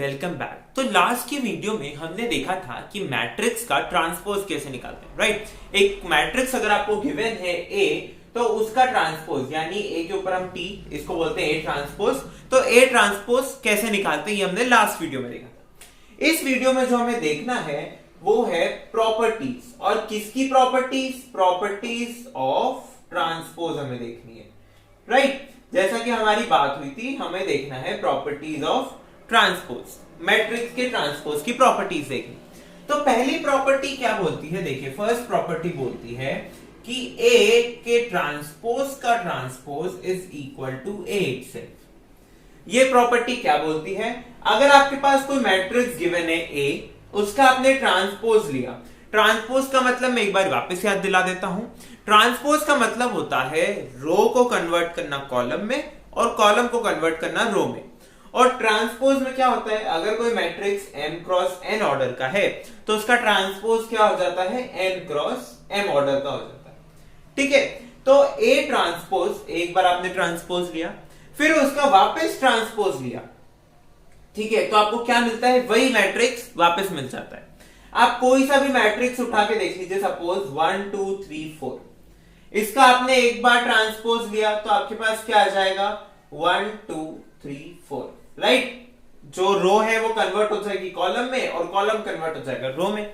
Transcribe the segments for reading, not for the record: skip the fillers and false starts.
Welcome back. तो last की video में हमने देखा था कि मैट्रिक्स का ट्रांसपोज कैसे निकालते हैं, राइट। एक मैट्रिक्स अगर आपको गिवन है ए, तो उसका ट्रांसपोज यानी ए के ऊपर हम टी, इसको बोलते हैं ए ट्रांसपोज। तो ए ट्रांसपोज कैसे निकालते हैं ये हमने लास्ट वीडियो में देखा था। इस वीडियो में जो हमें देखना है वो है प्रॉपर्टीज, और किसकी प्रॉपर्टीज? प्रॉपर्टीज ऑफ ट्रांसपोज हमें देखनी है, राइट। जैसा कि हमारी बात हुई थी, हमें देखना है प्रॉपर्टीज ऑफ ट्रांसपोज, मैट्रिक्स के ट्रांसपोज की प्रॉपर्टीज देखनी। तो पहली प्रॉपर्टी क्या बोलती है? देखिए, फर्स्ट प्रॉपर्टी बोलती है कि ए के ट्रांसपोज का transpose is equal to A itself. ये प्रॉपर्टी क्या बोलती है? अगर आपके पास कोई मैट्रिक्स गिवन है ए, उसका आपने ट्रांसपोज लिया। ट्रांसपोज का मतलब मैं एक बार वापस याद दिला देता हूं। ट्रांसपोज का मतलब होता है रो को कन्वर्ट करना कॉलम में और कॉलम को कन्वर्ट करना रो में। और ट्रांसपोज में क्या होता है? अगर कोई matrix m cross n order का है तो उसका ट्रांसपोज क्या हो जाता है? n क्रॉस m ऑर्डर का हो जाता है, ठीक है। तो a ट्रांसपोज, एक बार आपने ट्रांसपोज लिया, फिर उसका वापस ट्रांसपोज लिया, ठीक है, तो आपको क्या मिलता है? वही मैट्रिक्स वापस मिल जाता है। आप कोई सा भी मैट्रिक्स उठा के देख लीजिए, सपोज 1 2 3 4, इसका आपने एक बार ट्रांसपोज लिया तो आपके पास क्या आ जाएगा? 1 2 3 4, राइट। जो रो है वो कन्वर्ट हो जाएगी कॉलम में और कॉलम कन्वर्ट हो जाएगा रो में।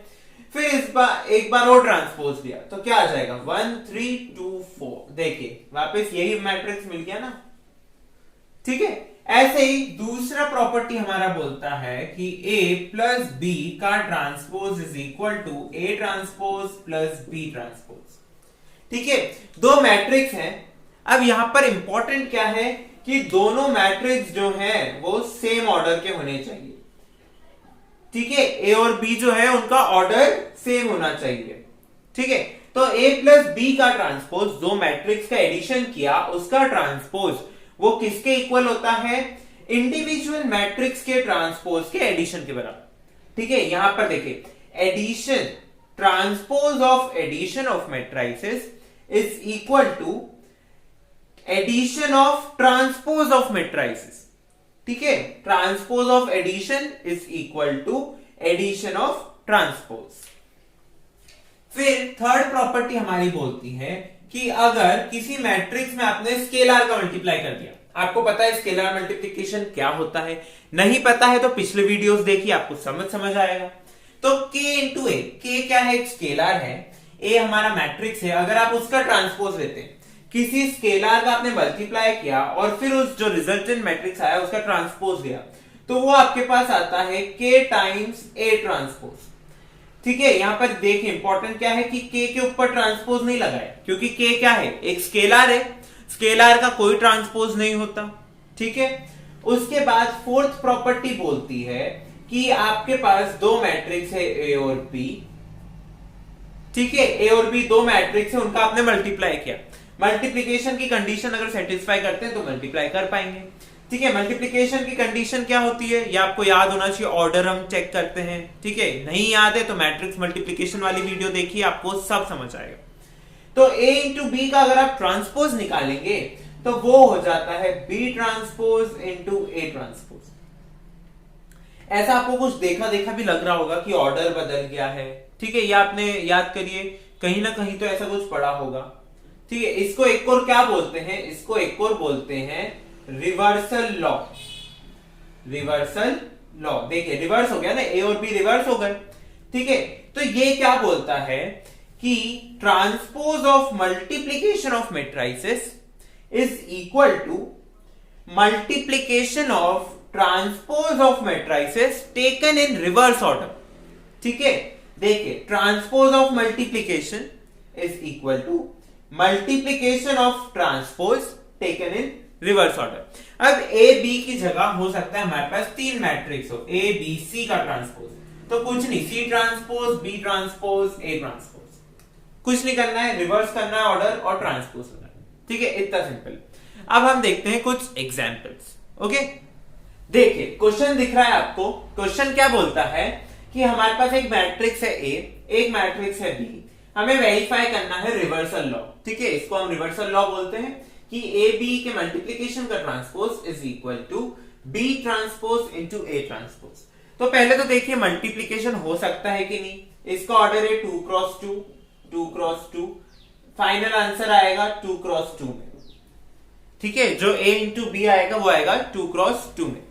फिर इस बार एक बार और ट्रांसपोज लिया तो क्या आ जाएगा? 1 3 2 4। देखिए, वापस यही मैट्रिक्स मिल गया ना, ठीक है। ऐसे ही दूसरा प्रॉपर्टी हमारा बोलता है कि a प्लस बी का transpose is equal to A transpose plus B transpose, ठीक है। दो मैट्रिक्स हैं। अब यहां पर इंपॉर्टेंट क्या है कि दोनों मैट्रिक्स जो हैं वो सेम ऑर्डर के होने चाहिए, ठीक है। ए और बी जो है उनका ऑर्डर सेम होना चाहिए, ठीक है। तो a प्लस बी का ट्रांसपोज, दो मैट्रिक्स का एडिशन किया, उसका ट्रांसपोज वो किसके इक्वल होता है? इंडिविजुअल मैट्रिक्स के ट्रांसपोज के एडिशन के बराबर, ठीक है। यहां पर देखिए, addition, transpose of addition of matrices is equal to addition of transpose of matrices, ठीक है। Transpose of addition is equal to addition of transpose. फिर थर्ड प्रॉपर्टी हमारी बोलती है कि अगर किसी मैट्रिक्स में आपने स्केलर का मल्टीप्लाई कर दिया, आपको पता है स्केलर मल्टीप्लिकेशन क्या होता है? नहीं पता है तो पिछले वीडियोस देखिए, आपको समझ आएगा। तो k इंटू ए, k क्या है? एक स्केलर है, a हमारा मैट्रिक्स है। अगर आप उसका ट्रांसपोज लेते हैं, किसी स्केलर का आपने मल्टीप्लाई किया और फिर उस जो रिजल्टेंट मैट्रिक्स आया उसका ट्रांसपोज लिया, तो वो आपके पास आता है k टाइम्स a ट्रांसपोज, ठीक है। यहां पर देखिए, इंपॉर्टेंट क्या है कि k के ऊपर ट्रांसपोज नहीं लगाए, क्योंकि k क्या है? एक स्केलर है, स्केलर का कोई ट्रांसपोज नहीं होता, ठीक है। उसके बाद फोर्थ प्रॉपर्टी बोलती है कि आपके पास दो मैट्रिक्स है a और b, ठीक है। a और b दो मैट्रिक्स है, उनका आपने मल्टीप्लाई किया। मल्टीप्लिकेशन की कंडीशन अगर सेटिस्फाई करते हैं तो मल्टीप्लाई कर पाएंगे, ठीक है। मल्टीप्लिकेशन की कंडीशन क्या होती है ये आपको याद होना चाहिए, ऑर्डर हम चेक करते हैं, ठीक है। नहीं याद है तो मैट्रिक्स मल्टीप्लिकेशन वाली वीडियो देखिए, आपको सब समझ आएगा। तो a इंटू बी का अगर आप ट्रांसपोज निकालेंगे तो वो हो जाता है b transpose into a transpose. ऐसा आपको कुछ देखा भी लग रहा होगा कि ऑर्डर बदल गया है, ठीक है। ये आपने याद करिए, कहीं ना कहीं तो ऐसा कुछ पढ़ा होगा, ठीक है। इसको एक और क्या बोलते हैं? इसको एक और बोलते हैं रिवर्सल लॉ। रिवर्सल लॉ, देखिए रिवर्स हो गया ना, ए और बी रिवर्स हो गए, ठीक है। तो ये क्या बोलता है कि transpose of multiplication of matrices is equal to multiplication of transpose of matrices taken in reverse order, ठीक है। देखिए, transpose of multiplication is equal to multiplication of transpose taken in reverse order. अब ए बी की जगह हो सकता है हमारे पास तीन मैट्रिक्स हो, ए बी सी का ट्रांसपोज, तो कुछ नहीं, C transpose, B transpose, A transpose, कुछ नहीं करना है, रिवर्स करना है ऑर्डर और ट्रांसपोज करना है, ठीक है। इतना सिंपल। अब हम देखते हैं कुछ एग्जांपल्स, ओके। देखिए, क्वेश्चन दिख रहा है आपको। क्वेश्चन क्या बोलता है कि हमारे पास एक मैट्रिक्स है ए, एक मैट्रिक्स है बी, हमें वेरीफाई करना है रिवर्सल लॉ, ठीक है। इसको हम रिवर्सल लॉ बोलते हैं कि ए बी के मल्टीप्लिकेशन का transpose is equal to B transpose into A transpose. तो पहले तो देखिए मल्टीप्लीकेशन हो सकता है कि नहीं, इसका ऑर्डर है 2 क्रॉस 2, 2 क्रॉस 2, फाइनल आंसर आएगा 2 क्रॉस 2 में। ठीक है, जो A इंटू बी आएगा वो आएगा 2 क्रॉस 2 में।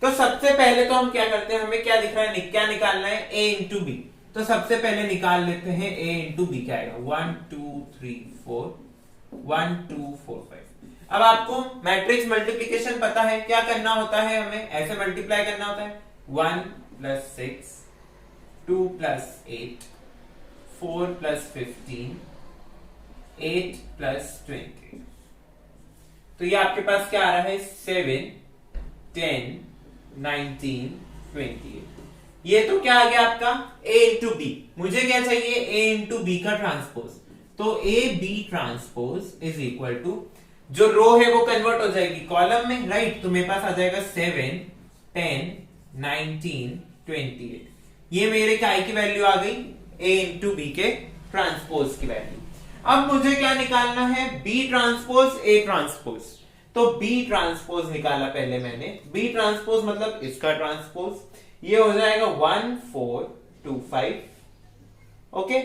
तो सबसे पहले तो हम क्या करते हैं, हमें क्या दिख रहा है, क्या निकालना है, A इंटू बी। तो सबसे पहले निकाल लेते हैं A इंटू बी क्या आएगा, 1 2 3 4, 1 2 4 5। अब आपको मैट्रिक्स मल्टीप्लीकेशन पता है, क्या करना होता है, हमें ऐसे मल्टीप्लाई करना होता है, 1 प्लस 6, 2 प्लस 8, 4 प्लस 15, 8 प्लस 20। तो ये आपके पास क्या आ रहा है, 7 10 19 28। ये तो क्या आ गया आपका A इंटू बी। मुझे क्या चाहिए, A इंटू बी का ट्रांसपोज। तो A B transpose is equal to, जो रो है वो कन्वर्ट हो जाएगी कॉलम में, राइट। तो मेरे पास आ जाएगा 7 10 19 28। ये मेरे काय की वैल्यू आ गई, A इंटू बी के ट्रांसपोज की वैल्यू। अब मुझे क्या निकालना है, B ट्रांसपोज A ट्रांसपोज। तो B ट्रांसपोज निकाला पहले मैंने, B ट्रांसपोज मतलब इसका ट्रांसपोज, ये हो जाएगा 1 4 2 5। ओके,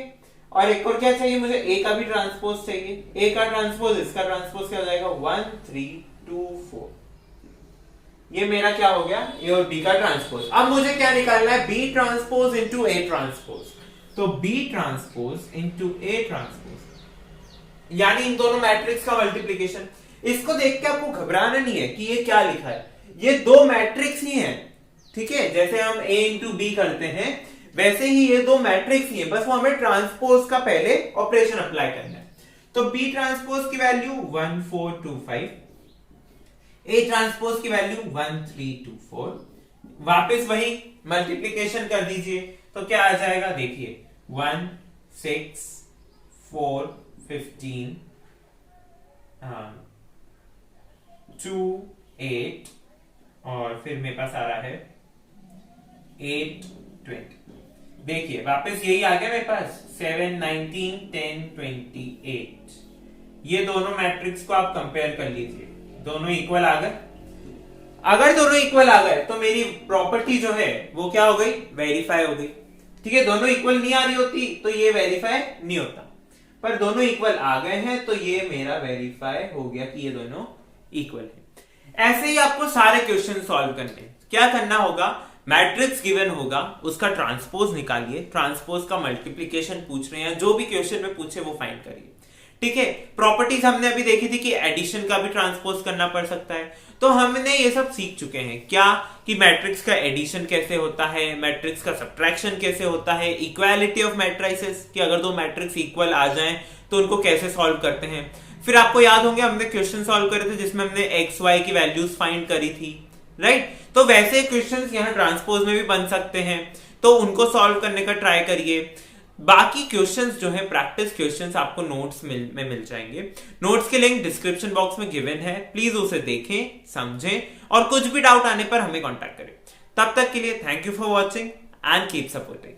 और एक और क्या चाहिए मुझे, A का भी ट्रांसपोज चाहिए। A का ट्रांसपोज, इसका ट्रांसपोज क्या हो जाएगा, 1 3 2 4। ये मेरा क्या हो गया, A और B का ट्रांसपोज। अब मुझे क्या निकालना है, B transpose into A transpose. तो B transpose into A transpose, यानी इन दोनों मैट्रिक्स का मल्टीप्लीकेशन। इसको देख के आपको घबराना नहीं है कि ये क्या लिखा है, ये दो मैट्रिक्स ही हैं। ठीक है, जैसे हम A इंटू बी करते हैं वैसे ही ये दो मैट्रिक्स ही है, बस वो हमें ट्रांसपोज का पहले ऑपरेशन अप्लाई करना है। तो B ट्रांसपोज की वैल्यू 1 4 2 5, A ट्रांसपोज की वैल्यू 1 3 2 4। वापस वही मल्टीप्लीकेशन कर दीजिए, तो क्या आ जाएगा, देखिए 1 6 4 15 2 8, और फिर मेरे पास आ रहा है 8 20। देखिए वापस यही आ गया मेरे पास, 7 19 10 28। ये दोनों मैट्रिक्स को आप कंपेयर कर लीजिए, दोनों इक्वल आ गए। अगर दोनों इक्वल आ गए तो मेरी प्रॉपर्टी जो है वो क्या हो गई, वेरीफाई हो गई। ठीक है, दोनों इक्वल नहीं आ रही होती तो ये वेरीफाई नहीं होता, पर दोनों इक्वल आ गए हैं तो ये मेरा वेरीफाई हो गया कि ये दोनों इक्वल है। ऐसे ही आपको सारे क्वेश्चन सॉल्व करने, क्या करना होगा, मैट्रिक्स गिवन होगा, उसका ट्रांसपोज निकालिए, ट्रांसपोज का मल्टीप्लीकेशन पूछ रहे हैं, जो भी क्वेश्चन में पूछे वो फाइंड करिए। ठीक है, प्रॉपर्टीज हमने अभी देखी थी कि एडिशन का भी ट्रांसपोज करना पड़ सकता है, तो हमने ये सब सीख चुके हैं क्या, कि मैट्रिक्स का एडिशन कैसे होता है, मैट्रिक्स का सब्ट्रैक्शन कैसे होता है, इक्वालिटी ऑफ मैट्रिसेस, कि अगर दो मैट्रिक्स इक्वल आ जाएं तो उनको कैसे सॉल्व करते हैं। फिर आपको याद होंगे हमने क्वेश्चन सॉल्व करे थे जिसमें हमने एक्स वाई की वैल्यूज फाइंड करी थी, राइट। तो वैसे क्वेश्चंस यहाँ ट्रांसपोज में भी बन सकते हैं, तो उनको सॉल्व करने का ट्राई करिए। बाकी क्वेश्चंस जो है प्रैक्टिस क्वेश्चंस आपको नोट्स में मिल जाएंगे। नोट्स के लिंक डिस्क्रिप्शन बॉक्स में गिवन है, प्लीज उसे देखें, समझें, और कुछ भी डाउट आने पर हमें कांटेक्ट करें। तब तक के लिए thank you for watching and keep supporting.